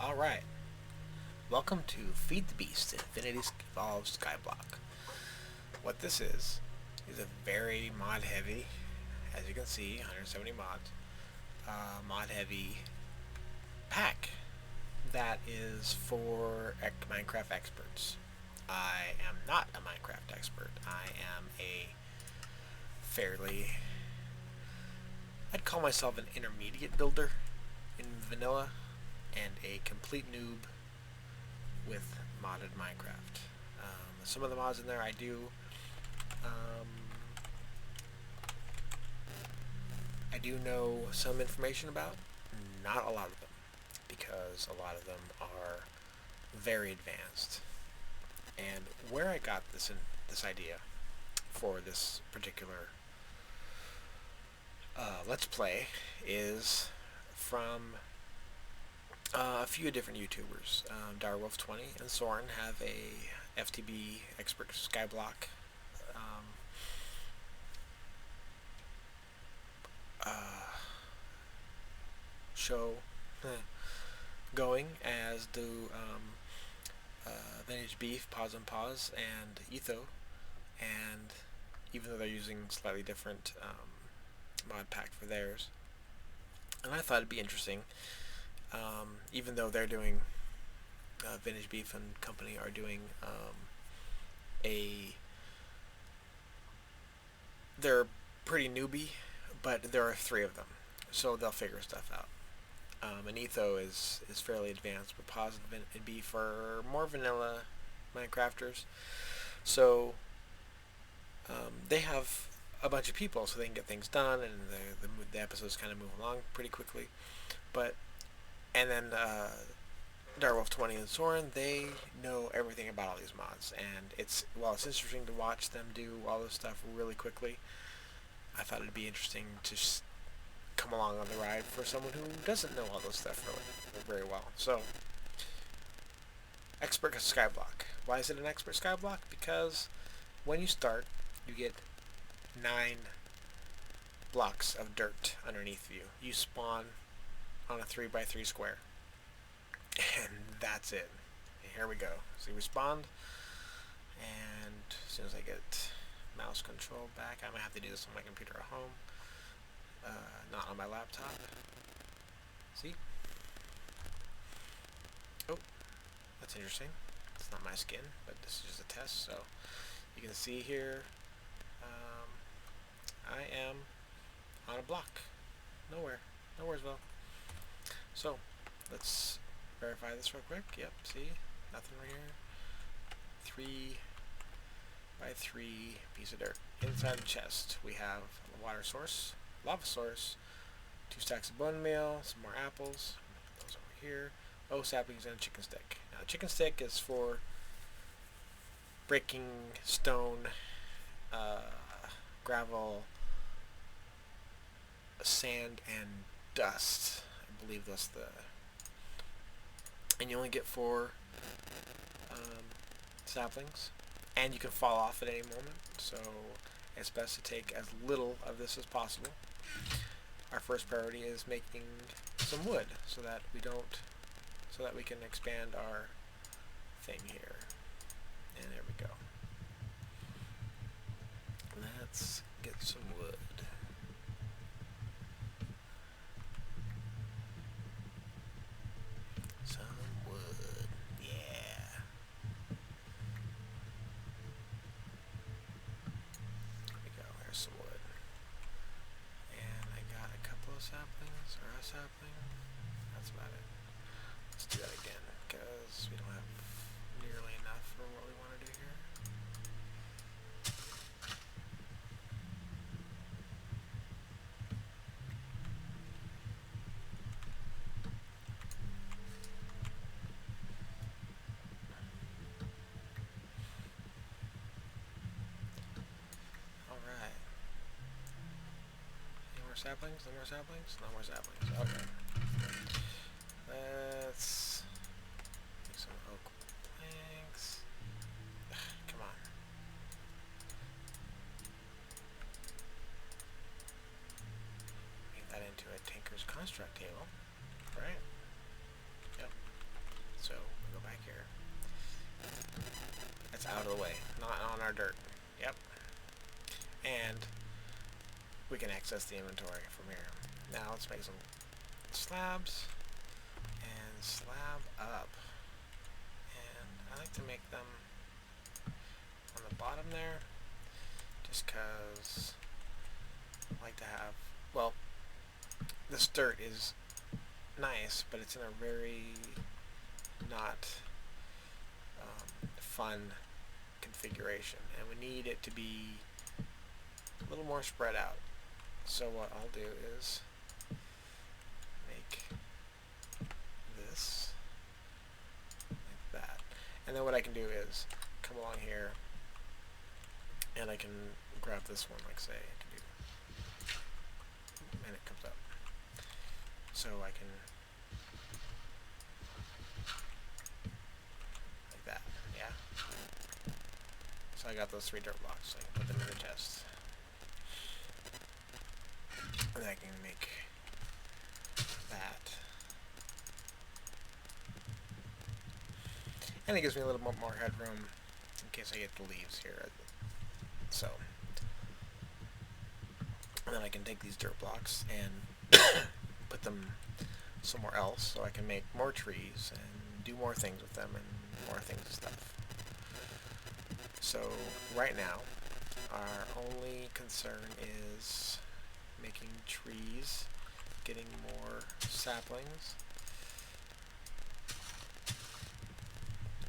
Alright, welcome to Feed the Beast Infinity Evolved Skyblock. What this is a very mod heavy, as you can see, 170 mods, mod heavy pack that is for Minecraft experts. I am not a Minecraft expert. I am I'd call myself an intermediate builder in vanilla and a complete noob with modded Minecraft. Some of the mods in there I do know some information about, not a lot of them, because a lot of them are very advanced. And where I got this idea for this particular Let's Play is from a few different YouTubers. Direwolf20 and Soren have a FTB Expert Skyblock show going, as do Vintage Beef, Pause and Pause, and Etho. And even though they're using slightly different mod pack for theirs, and I thought it'd be interesting, even though they're doing Vintage Beef and company are doing they're pretty newbie, but there are 3 of them, so they'll figure stuff out. And Etho is fairly advanced, but Pause and Beef are more vanilla Minecrafters. So they have a bunch of people, so they can get things done, and the episodes kind of move along pretty quickly. And then Direwolf20 and Soren, they know everything about all these mods, and it's interesting to watch them do all this stuff really quickly. I thought it'd be interesting to come along on the ride for someone who doesn't know all this stuff really very well. So, Expert Skyblock. Why is it an Expert Skyblock? Because when you start, you get 9 blocks of dirt underneath you. You spawn on a 3x3 square, and that's it. Here we go. See, we spawned, and as soon as I get mouse control back, I might have to do this on my computer at home, not on my laptop. See? Oh, that's interesting. It's not my skin, but this is just a test. So you can see here, I am on a block. Nowheresville. So let's verify this real quick. Yep, see? Nothing right here. 3x3 piece of dirt. Inside the chest we have a water source, lava source, 2 stacks of bone meal, some more apples. Put those over here. Oh, saplings and a chicken stick. Now, the chicken stick is for breaking stone, gravel, sand, and dust. I believe that's and you only get 4 saplings, and you can fall off at any moment, so it's best to take as little of this as possible. Our first priority is making some wood so that we can expand our thing here. And there we go. Let's get some wood. Saplings, or a sapling. That's about it. Let's do that again, because we don't have nearly enough for what we want to do here. Alright. Saplings? No more saplings? No more saplings. Okay. Let's make some oak planks. Come on. Make that into a Tinker's Construct table. Right? Yep. our dirt. Yep. And we can access the inventory from here. Now let's make some slabs and slab up. And I like to make them on the bottom there, just because I like to have, well, this dirt is nice, but it's in a very not fun configuration, and we need it to be a little more spread out. So what I'll do is make this like that, and then what I can do is come along here and I can grab this one, like say I can do, and it comes up. So I can like that, yeah. So I got those 3 dirt blocks, so I can put them in the chest. And I can make that. And it gives me a little more headroom in case I get the leaves here. So, and then I can take these dirt blocks and put them somewhere else, so I can make more trees and do more things with them and more things and stuff. So right now, our only concern is making trees, getting more saplings,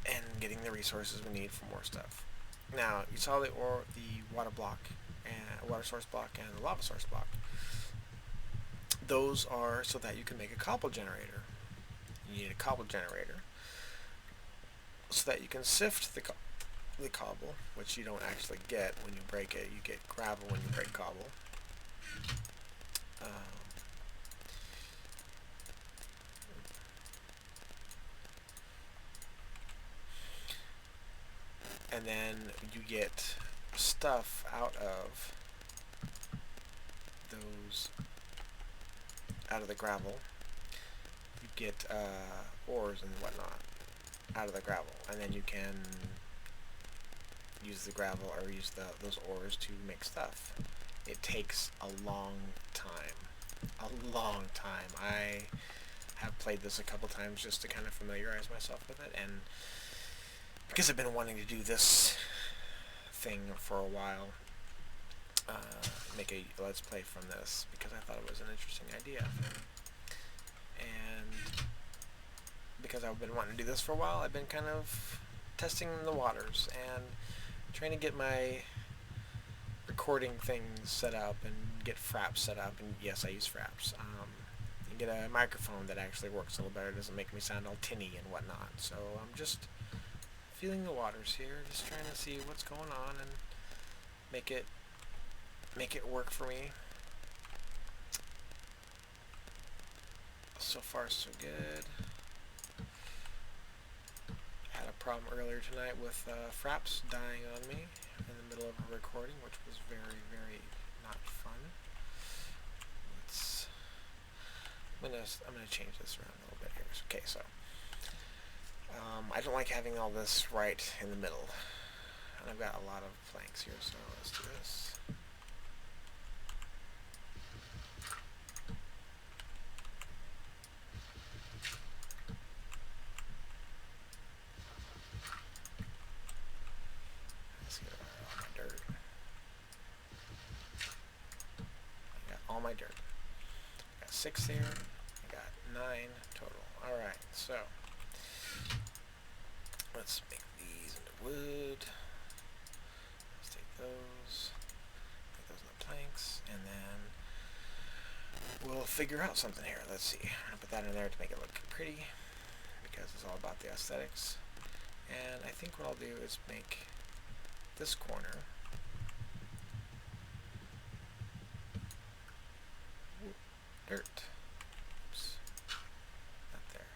and getting the resources we need for more stuff. Now, you saw the water block, and water source block, and the lava source block. Those are so that you can make a cobble generator. You need a cobble generator so that you can sift the cobble, which you don't actually get when you break it. You get gravel when you break cobble. And then you get stuff out of the gravel. You get ores and whatnot out of the gravel, and then you can use the gravel or use those ores to make stuff. It takes a long time. A long time. I have played this a couple times just to kind of familiarize myself with it, and because I've been wanting to do this thing for a while, make a let's play from this, because I thought it was an interesting idea. And because I've been wanting to do this for a while, I've been kind of testing the waters and trying to get my recording things set up and get fraps set up. And yes, I use fraps. And get a microphone that actually works a little better, doesn't make me sound all tinny and whatnot. So I'm just feeling the waters here, just trying to see what's going on and make it work for me. So far so good. I had a problem earlier tonight with fraps dying on me in the middle of a recording, which was very, very not fun. I'm gonna change this around a little bit here. Okay, so I don't like having all this right in the middle, and I've got a lot of planks here, so let's do this. Let's get all my dirt. I got all my dirt. I got 6 here. I got 9 total. All right, so let's make these into wood. Let's take those, make those into planks, and then we'll figure out something here. Let's see. I'll put that in there to make it look pretty, because it's all about the aesthetics. And I think what I'll do is make this corner dirt. Oops. Not there.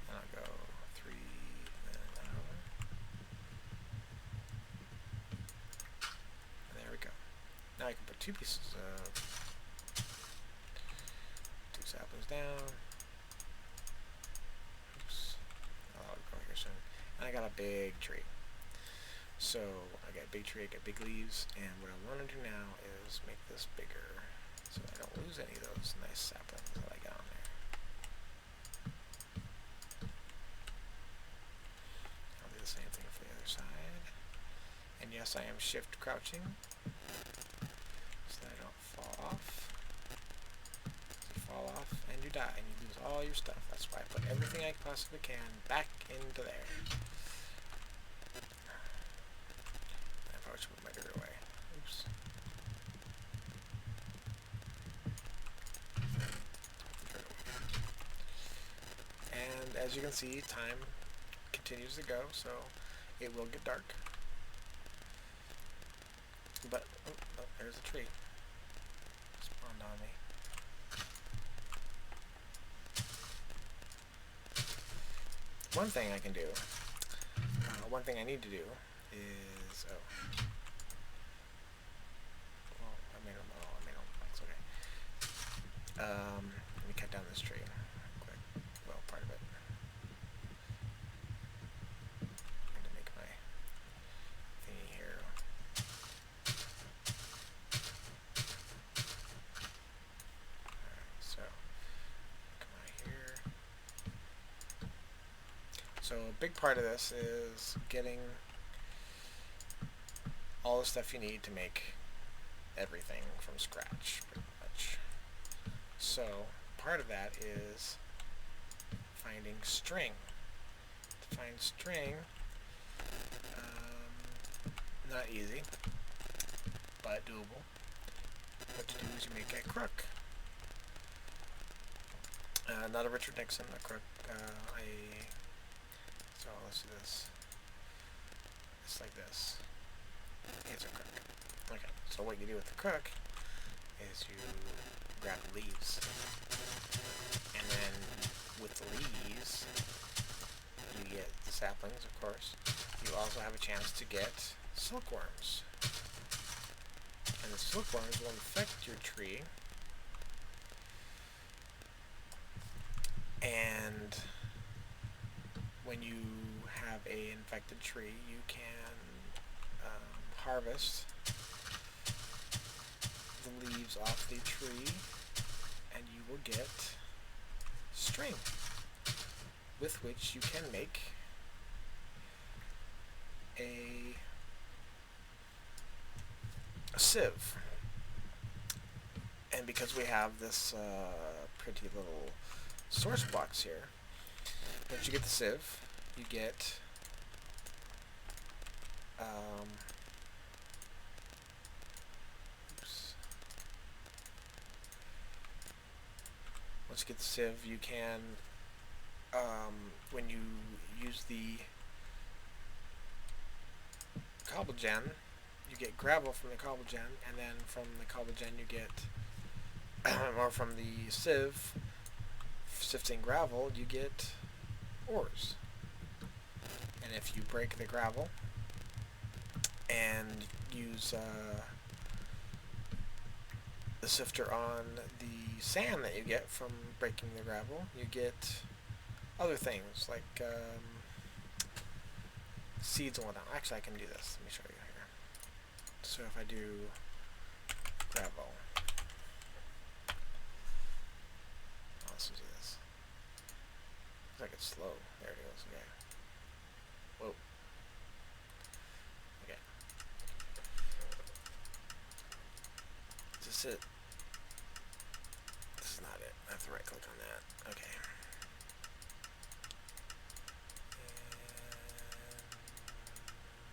And I'll go 3, then another. And there we go. Now I can put 2 pieces of 2 saplings down. Oops. I'll go here soon. And I got a big tree. So I got a big tree, I got big leaves, and what I want to do now is make this bigger so I don't lose any of those nice saplings that I got on there. I'll do the same thing for the other side. And yes, I am shift crouching so that I don't fall off. You fall off and you die and you lose all your stuff. That's why I put everything I possibly can back into there. I probably should move my dirt away. Oops. And as you can see, time continues to go, so it will get dark. But, oh, there's a tree. Spawned on me. One thing I can do, one thing I need to do is, I made them, it's okay. Let me cut down this tree quick. Well, part of it. I'm going to make my thingy here. Alright, so, come out here. So a big part of this is getting all the stuff you need to make everything from scratch, pretty much. So part of that is finding string. To find string, not easy, but doable. What to do is you make a crook. Not a Richard Nixon, a crook, so let's do this. It's like this. It's a crook. Okay, so what you do with the crook is you grab leaves. And then with the leaves, you get the saplings, of course. You also have a chance to get silkworms. And the silkworms will infect your tree. And when you have an infected tree, you can harvest the leaves off the tree, and you will get string, with which you can make a sieve. And because we have this pretty little source blocks here, once you get the sieve, you get once you get the sieve, you can when you use the cobble gen, you get gravel from the cobble gen, and then from the cobble gen you get or from the sieve sifting gravel, you get ores. And if you break the gravel and use the sifter on the sand that you get from breaking the gravel, you get other things like seeds and whatnot. Actually, I can do this. Let me show you here. So if I do gravel, let's do this. Looks like it's slow. There it goes. Okay. Whoa. Okay. Is this it? This is not it. I have to right click on that. Okay.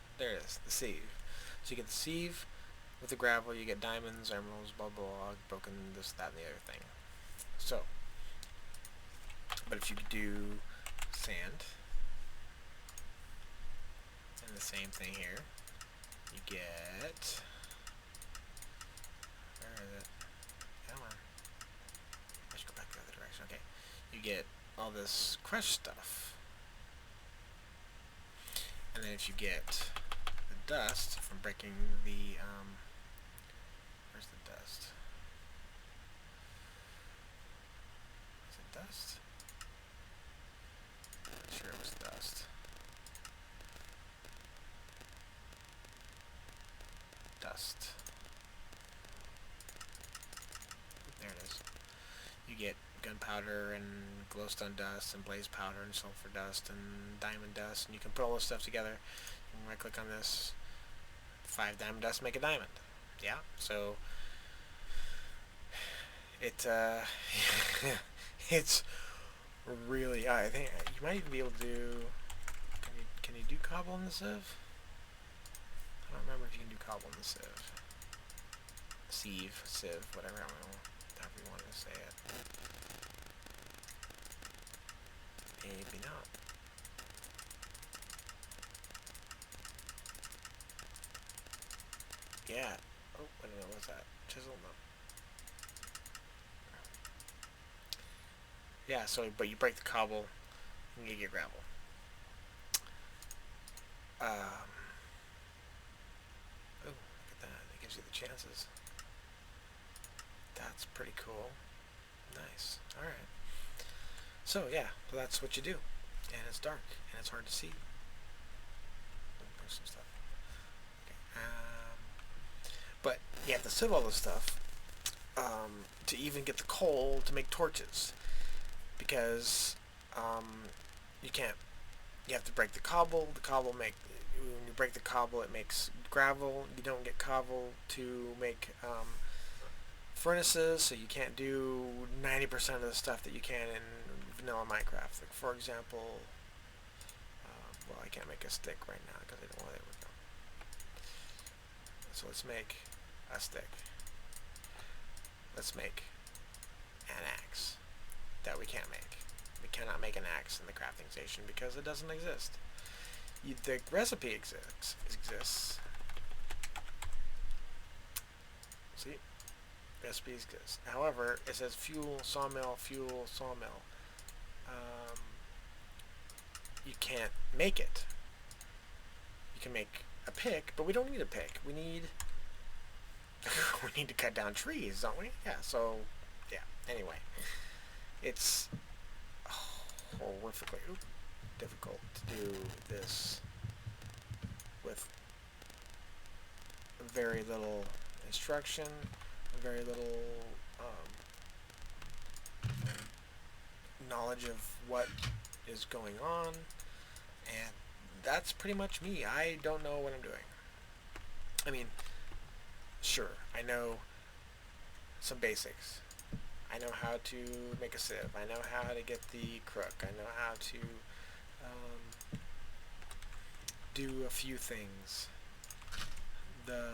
And there it is. The sieve. So you get the sieve with the gravel, you get diamonds, emeralds, blah blah blah, broken this, that, and the other thing. So, but if you do sand, and the same thing here, you get, where is it? Come on. I should go back the other direction. Okay. You get all this crushed stuff. And then if you get the dust from breaking the, where's the dust? Is it dust? I'm sure it was dust. gunpowder and glowstone dust and blaze powder and sulfur dust and diamond dust, and you can put all this stuff together. And right click on this, 5 diamond dust make a diamond. Yeah, so it it's really, I think you might even be able to do, can you do cobble in the sieve? I don't remember if you can do cobble in the sieve. Sieve, whatever, I don't know, however you want to say it. Maybe not. Yeah. Oh, wait a minute, what's that? Chisel? No. Yeah, so, but you break the cobble and you get gravel. Oh, look at that. It gives you the chances. That's pretty cool. Nice. Alright. So, yeah, so that's what you do. And it's dark, and it's hard to see. There's some stuff. Okay. But you have to sieve all this stuff to even get the coal to make torches. Because you can't. You have to break the cobble. The cobble when you break the cobble, it makes gravel. You don't get cobble to make furnaces, so you can't do 90% of the stuff that you can in vanilla Minecraft. Like, for example, well, I can't make a stick right now because I don't know where they would go. So let's make a stick. Let's make an axe that we can't make. We cannot make an axe in the crafting station because it doesn't exist. The recipe exists. See? Recipes exist. However, it says fuel, sawmill, fuel, sawmill. You can't make it. You can make a pick, but we don't need a pick. We need we need to cut down trees, don't we? Yeah, so yeah. Anyway. It's horrifically difficult to do this with very little instruction, very little knowledge of what is going on, and that's pretty much me. I don't know what I'm doing. I mean, sure, I know some basics. I know how to make a sieve. I know how to get the crook. I know how to do a few things. The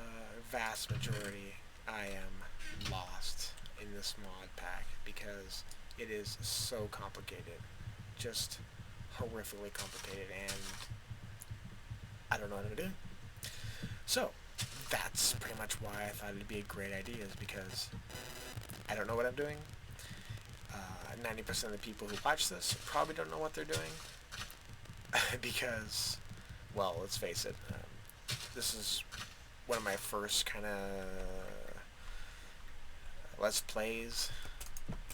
vast majority, I am lost in this mod pack because it is so complicated. Just horrifically complicated, and I don't know what I'm doing. So, that's pretty much why I thought it'd be a great idea, is because I don't know what I'm doing. 90% of the people who watch this probably don't know what they're doing. Because, well, let's face it, this is one of my first kind of Let's Plays,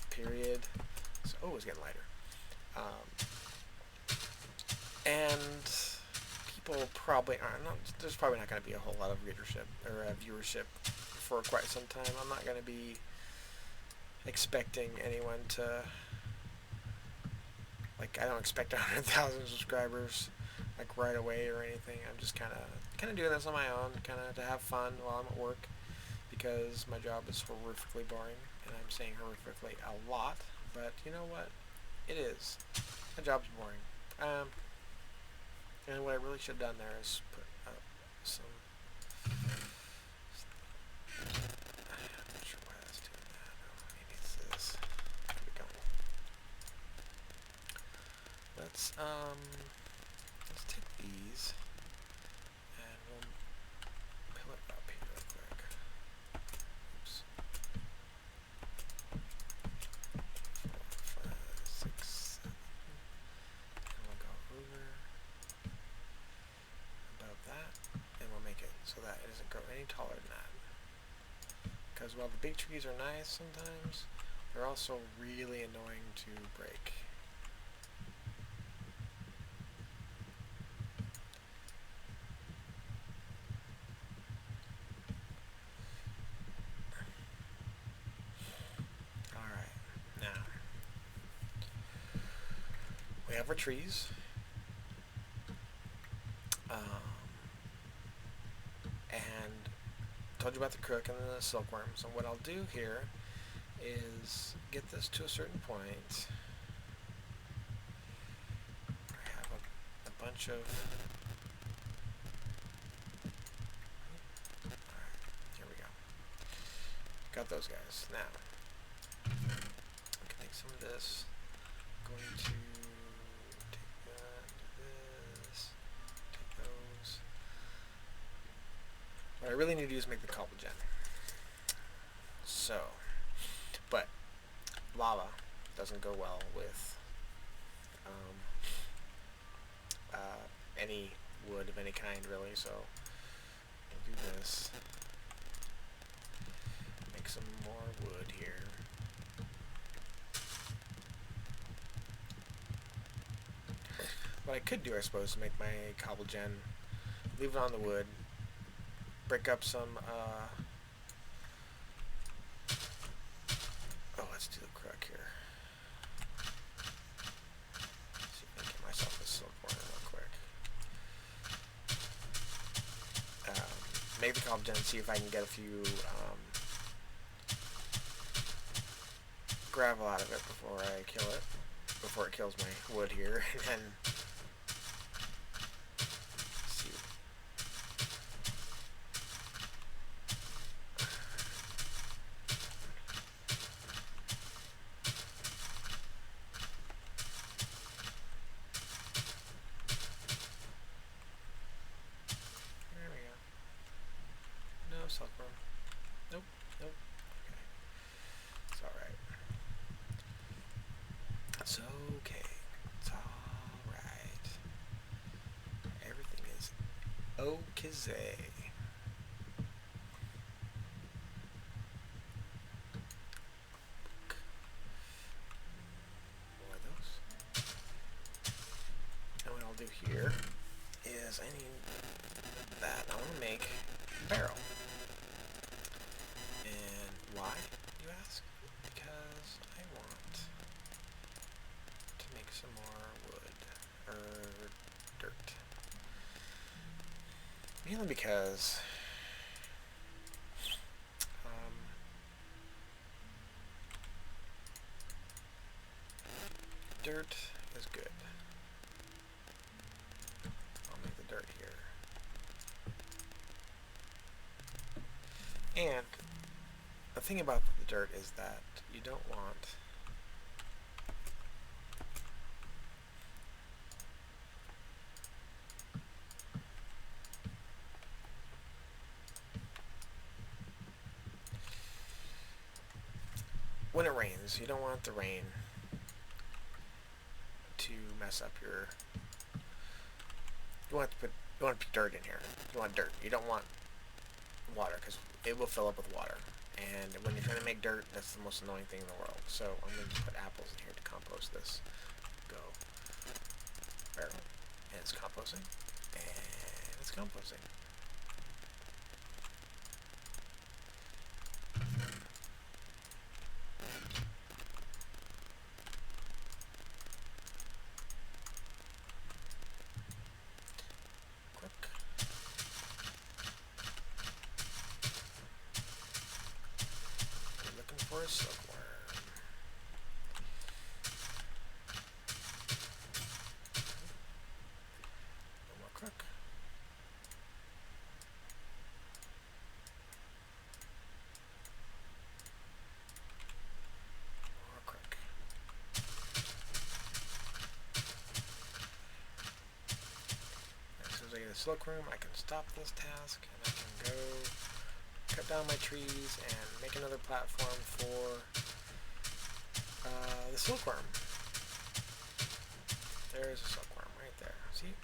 period. So, oh, it's getting lighter. And people probably aren't, there's probably not going to be a whole lot of readership or viewership for quite some time. I'm not going to be expecting anyone to, like, I don't expect 100,000 subscribers like right away or anything. I'm just kind of doing this on my own, kind of to have fun while I'm at work, because my job is horrifically boring, and I'm saying horrifically a lot, but you know what? It is. My job's boring. And what I really should have done there is put up some. I'm not sure why that's doing that. Oh, maybe it's this. There we go. Let's take these and we'll pull it up here real quick. Oops. 4, 5, 6, 7. And we'll go over above that, and we'll make it so that it doesn't go any taller than that. Because while the big trees are nice sometimes, they're also really annoying to break. Alright, now we have our trees. And told you about the crook and the silkworms. And what I'll do here is get this to a certain point. I have a bunch of... Alright, here we go. Got those guys. Now, I can take some of this. I'm going to take that, this, take those. What I really need to do is make the cobble gen. So, but lava doesn't go well with any wood of any kind, really. So we'll do this. Make some more wood here. What I could do, I suppose, is make my cobble gen, leave it on the wood, break up some, oh, let's do the crook here. See if I can get myself a silkworm real quick. Make the cobble gen, see if I can get a few, gravel out of it before I kill it, before it kills my wood here, and then see. There we go. No silkworm. Nope, nope. Okay. It's alright. It's okay. It's alright. Everything is okay. More of those. And what I'll do here is I need that. I want to make a barrel. And why, you ask? Because I want to make some more wood, or dirt. Mainly because dirt is good. I'll make the dirt here. And the thing about the dirt is that you don't want when it rains, you don't want the rain to mess up your... You want to put dirt in here. You want dirt. You don't want water, because it will fill up with water. And when you're trying to make dirt, that's the most annoying thing in the world. So I'm going to just put apples in here to compost this. Go. Barrel. And it's composting. And it's composting. For a silkworm. No more crook. More crook. As soon as I get a silkworm, I can stop this task and I can go cut down my trees and make another platform for the silkworm. There's a silkworm right there. See?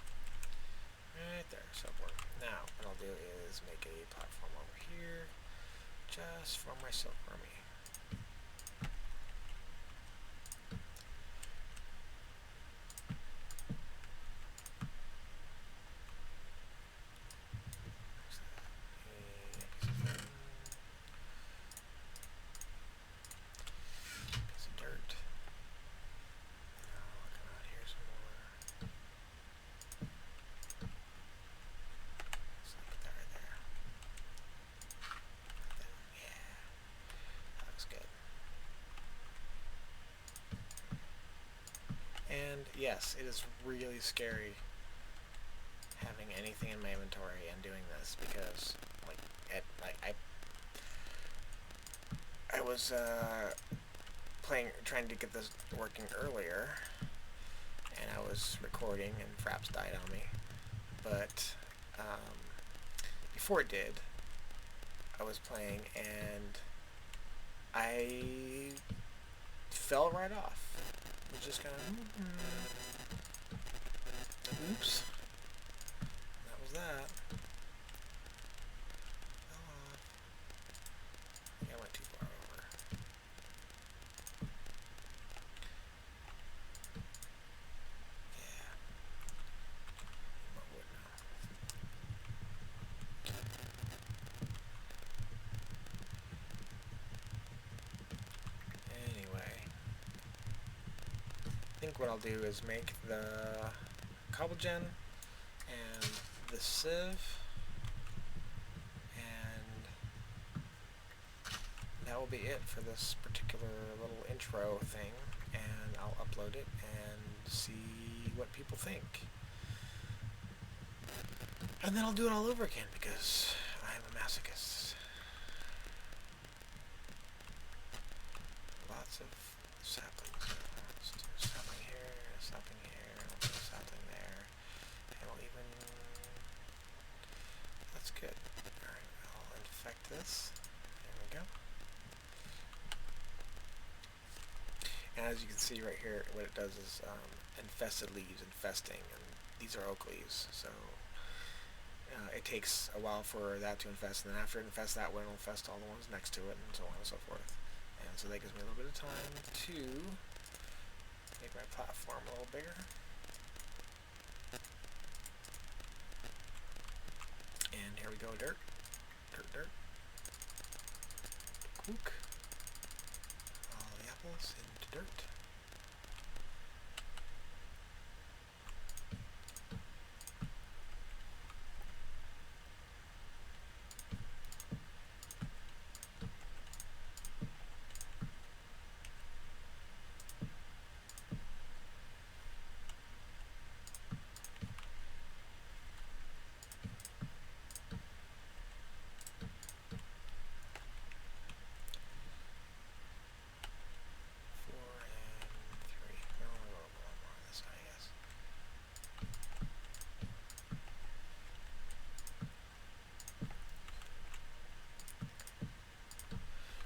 Right there, silkworm. Now, what I'll do is make a platform over here just for my silkwormy. And yes, it is really scary having anything in my inventory and doing this because, I was trying to get this working earlier, and I was recording, and Fraps died on me. But before it did, I was playing, and I fell right off. It was just kind of, oops. That was that. Fell off. I think I went too far over. Yeah. More wood now. Anyway, I think what I'll do is make the cobble gen and the sieve, and that will be it for this particular little intro thing, and I'll upload it and see what people think. And then I'll do it all over again because I am a masochist. Lots of saplings. Let's do a sapling here, a sapling here, I'll put a sapling there, and I'll even... That's good. Alright, I'll infect this. There we go. And as you can see right here, what it does is infested leaves, infesting, and these are oak leaves, so it takes a while for that to infest, and then after it infests that one, it'll infest all the ones next to it, and so on and so forth. And so that gives me a little bit of time to make my platform a little bigger. And here we go, dirt, dirt, dirt. Cook all the apples into dirt.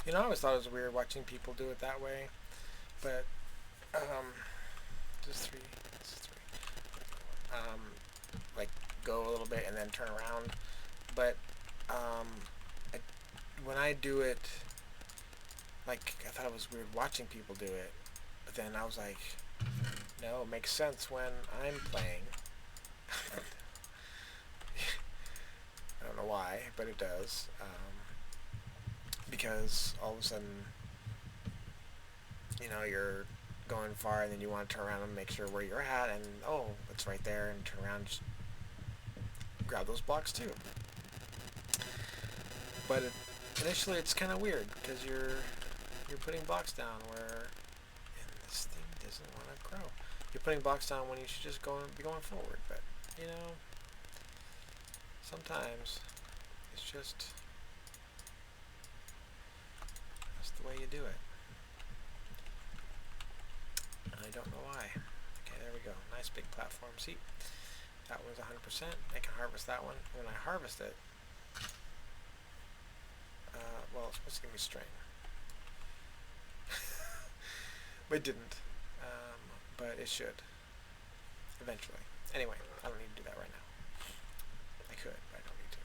You know, I always thought it was weird watching people do it that way, but, just three, like, go a little bit and then turn around, but, when I do it, like, I thought it was weird watching people do it, but then I was like, no, it makes sense when I'm playing. I don't know why, but it does. Because all of a sudden, you know, you're going far and then you want to turn around and make sure where you're at, and oh, it's right there, and turn around and just grab those blocks too. But initially it's kind of weird because you're putting blocks down where, and this thing doesn't want to grow. You're putting blocks down when you should just be going forward, but you know, sometimes it's just that's the way you do it. And I don't know why. Okay, there we go. Nice big platform. See, that one's 100%. I can harvest that one. When I harvest it, well, it's supposed to give me string. But it didn't. But it should. Eventually. Anyway, I don't need to do that right now. I could, but I don't need to.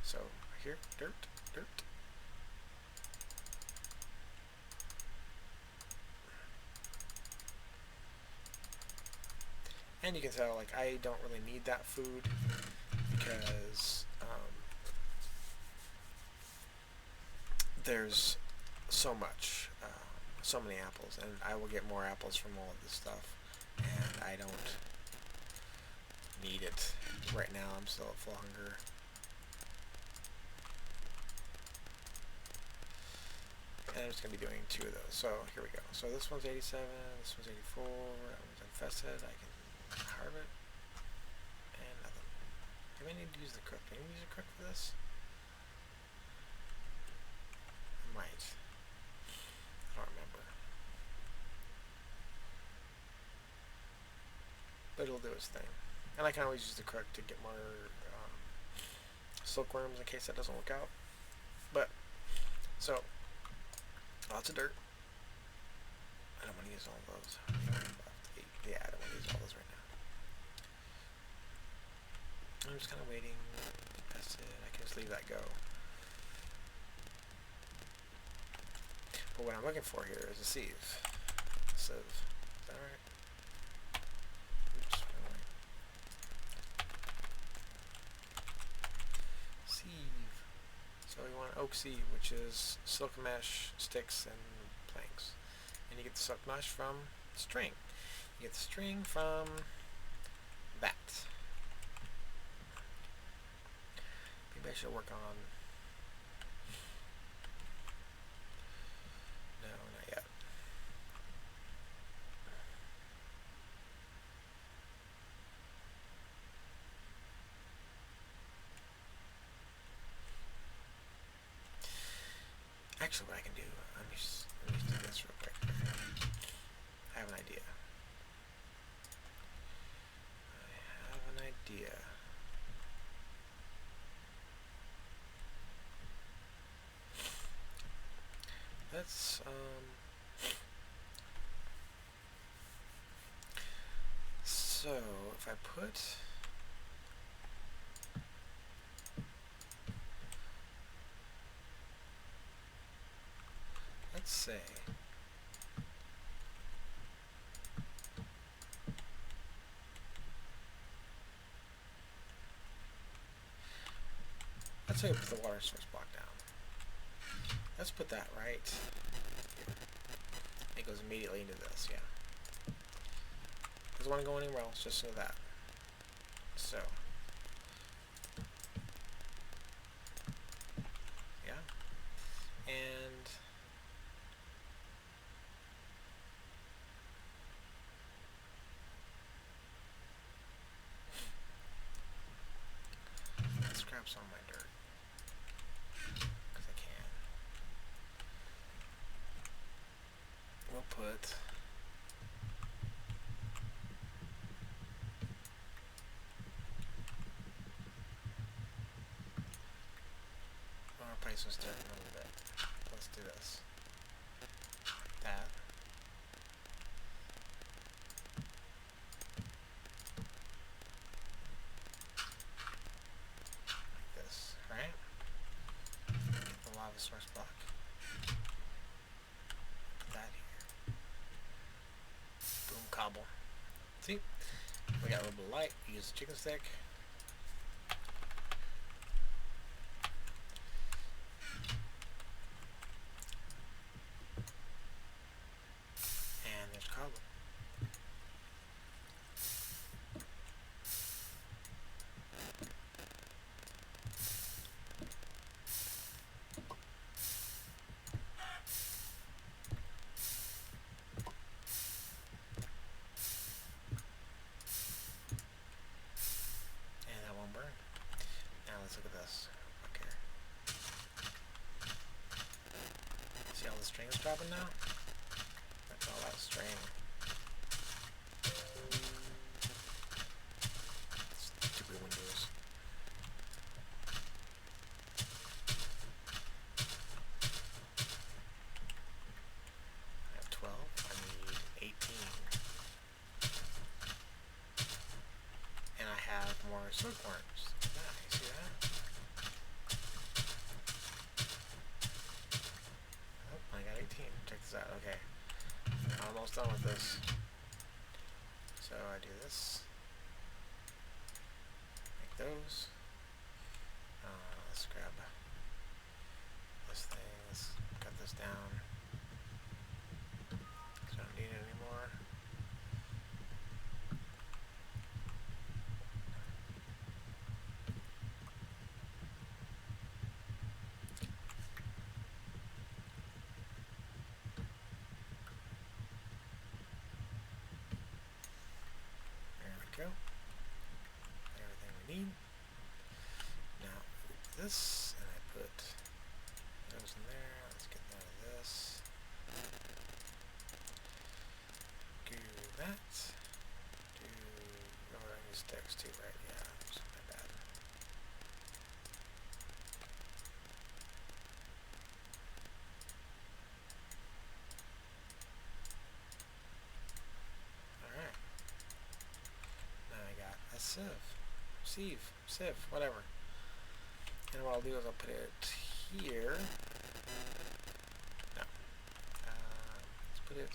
So, here, dirt, dirt. And you can tell, like, I don't really need that food because there's so much, so many apples, and I will get more apples from all of this stuff, and I don't need it right now. I'm still at full hunger. And I'm just going to be doing 2 of those. So here we go. So this one's 87, this one's 84, that one's at infested, I can carve it. And nothing. Maybe I need to use the crook. Do I need to use a crook for this? I might. I don't remember. But it'll do its thing. And I can always use the crook to get more silkworms in case that doesn't work out. But, so, lots of dirt. I don't want to use all those. Yeah, I don't want to use all those right now. I'm just kind of waiting. That's it. I can just leave that go. But what I'm looking for here is a sieve. Sieve. Is that right? Oops. Sieve. So we want oak sieve, which is silk mesh, sticks, and planks. And you get the silk mesh from string. You get the string from that. Maybe I should work on... No, not yet. Actually, what I can do, let me just do this real quick. I have an idea. Let's so if I put let's say we put the water source block down. Let's put that right here. It goes immediately into this, yeah. Doesn't want to go anywhere else, just so that. So. Yeah. And let's grab some of my dirt. Because I can. We'll put I'll replace this dirt a little bit. Let's do this. That. Like this, right? Get the lava source block. Put that here. Boom, cobble. See? We got a little bit of light. We use the chicken stick. And there's cobble. And that won't burn. Now let's look at this. Okay. See all the strings dropping now? That's all that string. Stupid windows. I have 12. I need 18. And I have more silkworms. You see that? Oh, I got 18. Check this out. Okay. Almost done with this. So I do this. Make those. Let's grab this thing. Let's cut this down. Because I don't need it anymore. this, and I put those in there. Let's get rid of this. Do that. Do, oh, I need sticks too, right? Yeah, that's my bad. Alright. Now I got a sieve, whatever. And what I'll do is I'll put it here. No. Let's put it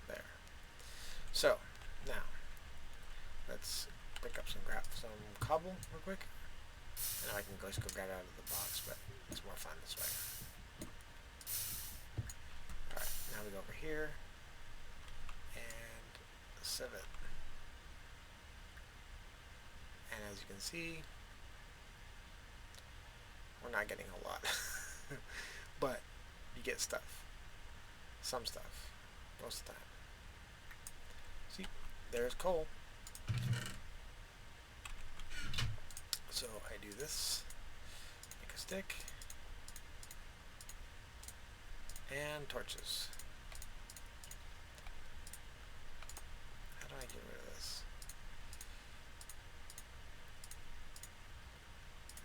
there. So, now, let's pick up some cobble real quick. And I can just go grab it out of the box, but it's more fun this way. Alright, now we go over here and sieve it. And as you can see, we're not getting a lot. But you get stuff. Some stuff. Most of the time. See, there's coal. So I do this, make a stick, and torches. How do I get rid of this?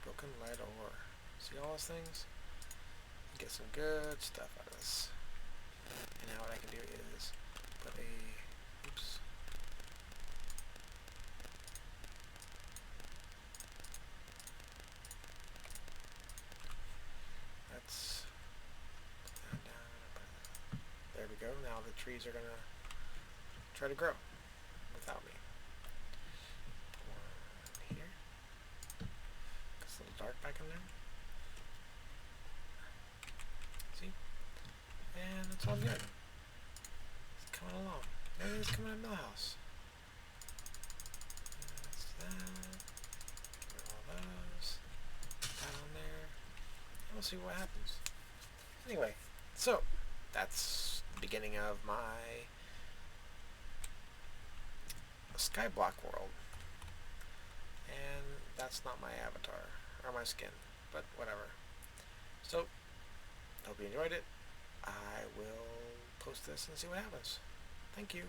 Broken lead ore. See all those things? Get some good stuff out of this. And now what I can do is put a, oops. Let's put that down. There we go. Now the trees are going to try to grow without me. One here. It's a little dark back in there. See? And it's all good. It's coming along. Everything's coming out of the house. That's that. Get all those. That on there. And we'll see what happens. Anyway, so that's the beginning of my Skyblock world. And that's not my avatar or my skin, but whatever. So, hope you enjoyed it. I will post this and see what happens. Thank you.